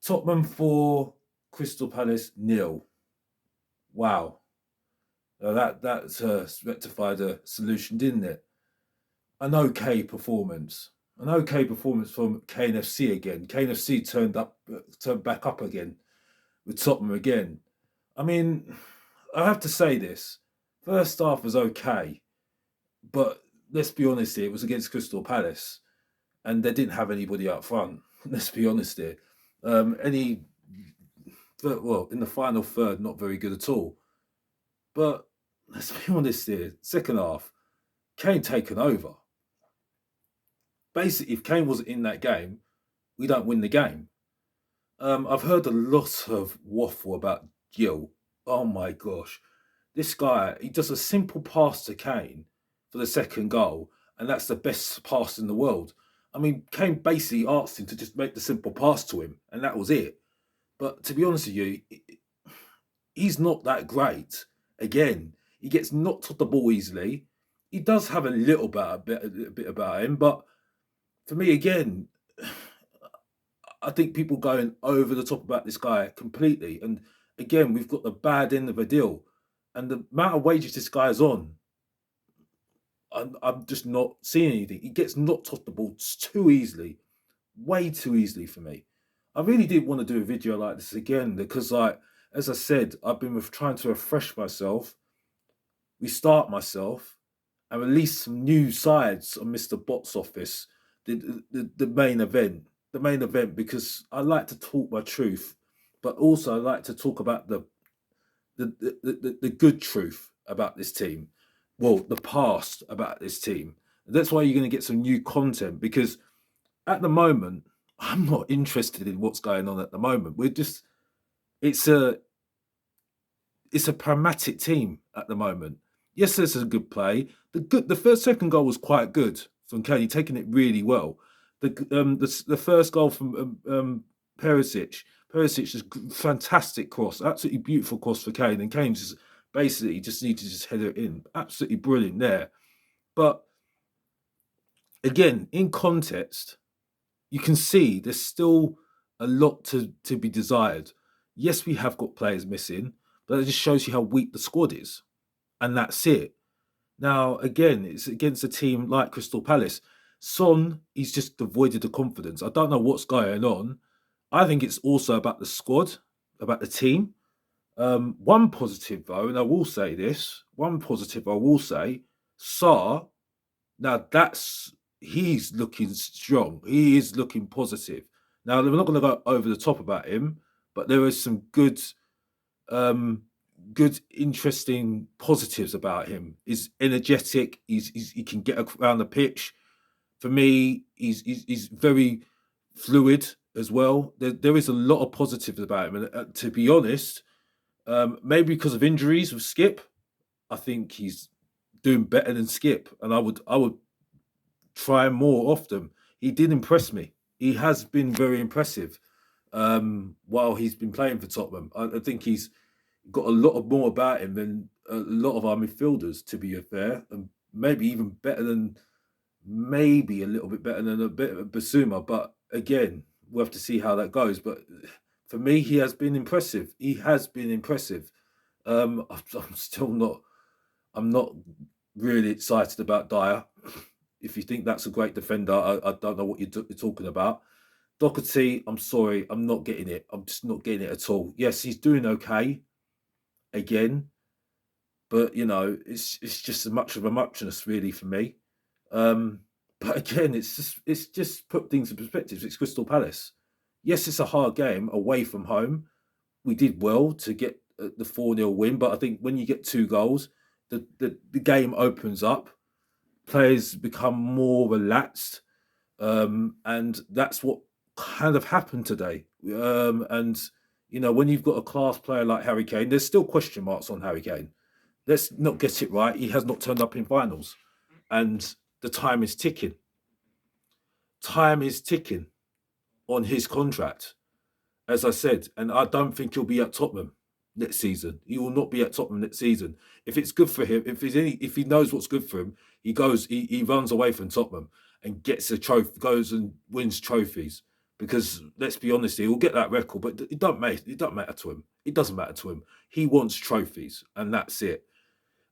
Tottenham 4, Crystal Palace nil. Wow. That rectified a solution, didn't it? An okay performance. An okay performance from Kane FC again. Kane FC turned back up again with Tottenham again. I mean, I have to say this. First half was okay, but let's be honest here, it was against Crystal Palace, and they didn't have anybody up front. Let's be honest here. Any well, in the final third, not very good at all. But let's be honest here. Second half, Kane taken over. Basically, if Kane wasn't in that game, we don't win the game. I've heard a lot of waffle about Gil. Oh my gosh. This guy, he does a simple pass to Kane for the second goal, and that's the best pass in the world. I mean, Kane basically asked him to just make the simple pass to him, and that was it. But to be honest with you, he's not that great. Again, he gets knocked off the ball easily. He does have a bit about him, but for me, again, I think people going over the top about this guy completely. And again, we've got the bad end of a deal, and the amount of wages this guy is on, I'm just not seeing anything. He gets knocked off the ball too easily, way too easily for me. I really did want to do a video like this again because, like, as I said, I've been trying to refresh myself, restart myself, and release some new sides on Mr. Box Office, the main event. The main event, because I like to talk my truth, but also I like to talk about the good truth about this team. Well, the past about this team. That's why you're going to get some new content, because at the moment, I'm not interested in what's going on at the moment. It's a pragmatic team at the moment. Yes, there's a good play. Second goal was quite good from Kane, taking it really well. The first goal from Perisic is fantastic cross, absolutely beautiful cross for Kane, and Kane just basically just needs to just head it in. Absolutely brilliant there. But again, in context, you can see there's still a lot to be desired. Yes, we have got players missing, but it just shows you how weak the squad is. And that's it. Now, again, it's against a team like Crystal Palace. Son, he's just devoid of the confidence. I don't know what's going on. I think it's also about the squad, about the team. One positive, though, and I will say this, Sarr, now he's looking strong. He is looking positive. Now, we're not going to go over the top about him, but there is some good, interesting positives about him. He's energetic. He can get around the pitch. For me, he's very fluid as well. There is a lot of positives about him, and to be honest, maybe because of injuries with Skip, I think he's doing better than Skip, and I would try more often. He did impress me. He has been very impressive while he's been playing for Tottenham. I think he's got a lot more about him than a lot of our midfielders, to be fair, and maybe even better than, maybe a little bit better than a bit of Basuma. But again, we'll have to see how that goes. But for me, he has been impressive. He has been impressive. I'm still not. I'm not really excited about Dyer. If you think that's a great defender, I don't know what you're talking about. Doherty, I'm sorry, I'm not getting it. I'm just not getting it at all. Yes, he's doing okay again, but it's just as much of a muchness really for me. But again, it's just put things in perspective. It's Crystal Palace. Yes, it's a hard game away from home. We did well to get the 4-0 win, but I think when you get 2 goals, the game opens up. Players become more relaxed, and that's what kind of happened today. And when you've got a class player like Harry Kane, there's still question marks on Harry Kane. Let's not get it right. He has not turned up in finals, and the time is ticking. Time is ticking on his contract, as I said, and I don't think he'll be at Tottenham next season. He will not be at Tottenham next season. If it's good for him, if he knows what's good for him, he runs away from Tottenham and gets a trophy, goes and wins trophies. because let's be honest, he will get that record, but it don't matter. It don't matter to him. It doesn't matter to him. He wants trophies, and that's it.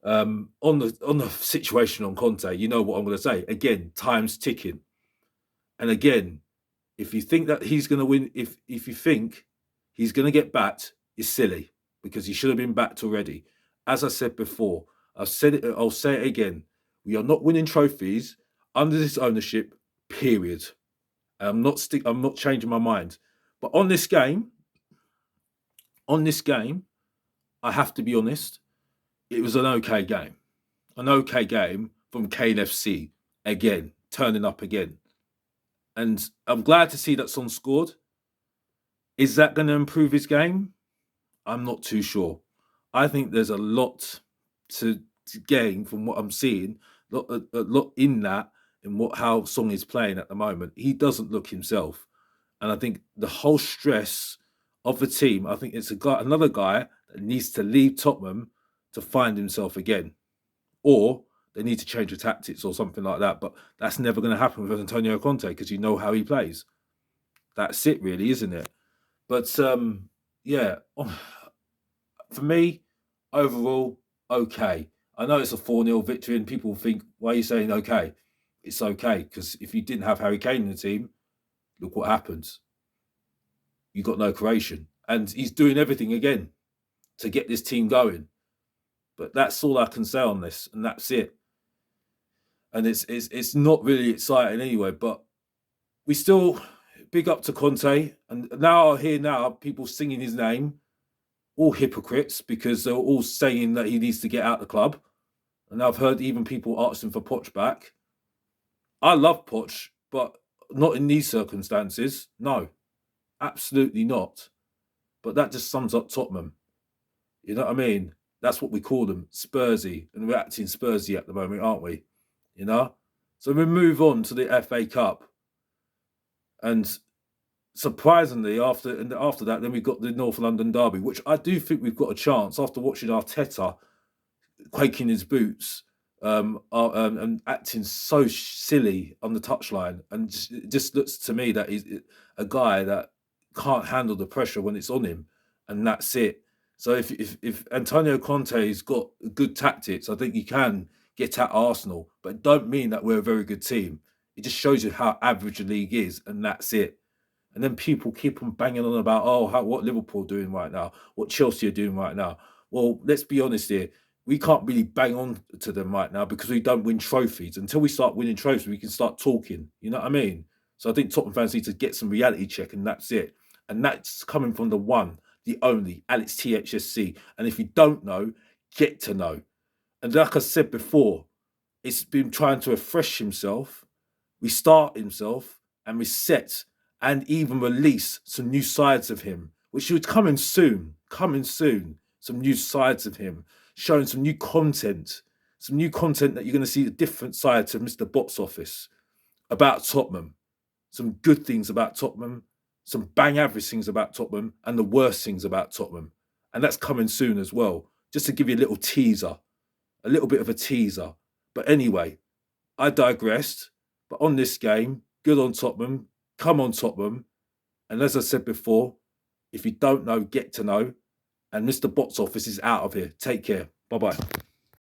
On the situation on Conte, you know what I'm going to say. Again, time's ticking, and again, if you think that he's going to win, if you think he's going to get backed, it's silly because he should have been backed already. As I said before, I've said it. I'll say it again. We are not winning trophies under this ownership. Period. I'm not changing my mind. But on this game, I have to be honest. It was an okay game from Kane FC again, turning up again. And I'm glad to see that Son scored. Is that going to improve his game? I'm not too sure. I think there's a lot to gain from what I'm seeing. A lot in that, in what how Song is playing at the moment. He doesn't look himself, and I think the whole stress of the team. I think it's another guy that needs to leave Tottenham to find himself again, or they need to change the tactics or something like that. But that's never going to happen with Antonio Conte because you know how he plays. That's it, really, isn't it? But yeah, for me, overall, okay. I know it's a 4-0 victory, and people think, why are you saying okay? It's okay, because if you didn't have Harry Kane in the team, look what happens. You got no creation. And he's doing everything again to get this team going. But that's all I can say on this, and that's it. And it's not really exciting anyway, but we still big up to Conte. And now I hear people singing his name, all hypocrites, because they're all saying that he needs to get out of the club. And I've heard even people asking for Poch back. I love Poch, but not in these circumstances. No, absolutely not. But that just sums up Tottenham. You know what I mean? That's what we call them, Spursy. And we're acting Spursy at the moment, aren't we? You know? So we move on to the FA Cup. And surprisingly, after that, then we've got the North London Derby, which I do think we've got a chance after watching Arteta quaking his boots and acting so silly on the touchline. And it just looks to me that he's a guy that can't handle the pressure when it's on him. And that's it. So if Antonio Conte's got good tactics, I think he can get at Arsenal. But it don't mean that we're a very good team. It just shows you how average the league is, and that's it. And then people keep on banging on about, what Liverpool are doing right now, what Chelsea are doing right now. Well, let's be honest here. We can't really bang on to them right now because we don't win trophies. Until we start winning trophies, we can start talking. You know what I mean? So I think Tottenham fans need to get some reality check, and that's it. And that's coming from the one, the only, Alex THSC. And if you don't know, get to know. And like I said before, it's been trying to refresh himself, restart himself, and reset, and even release some new sides of him, which should coming soon. Some new sides of him, showing some new content that you're going to see a different side to Mr. Box Office about Tottenham. Some good things about Tottenham, some bang average things about Tottenham, and the worst things about Tottenham. And that's coming soon as well. Just to give you a little teaser, a little bit of a teaser. But anyway, I digressed. But on this game, good on Tottenham. Come on, Tottenham. And as I said before, if you don't know, get to know. And Mr. Box Office is out of here. Take care. Bye-bye.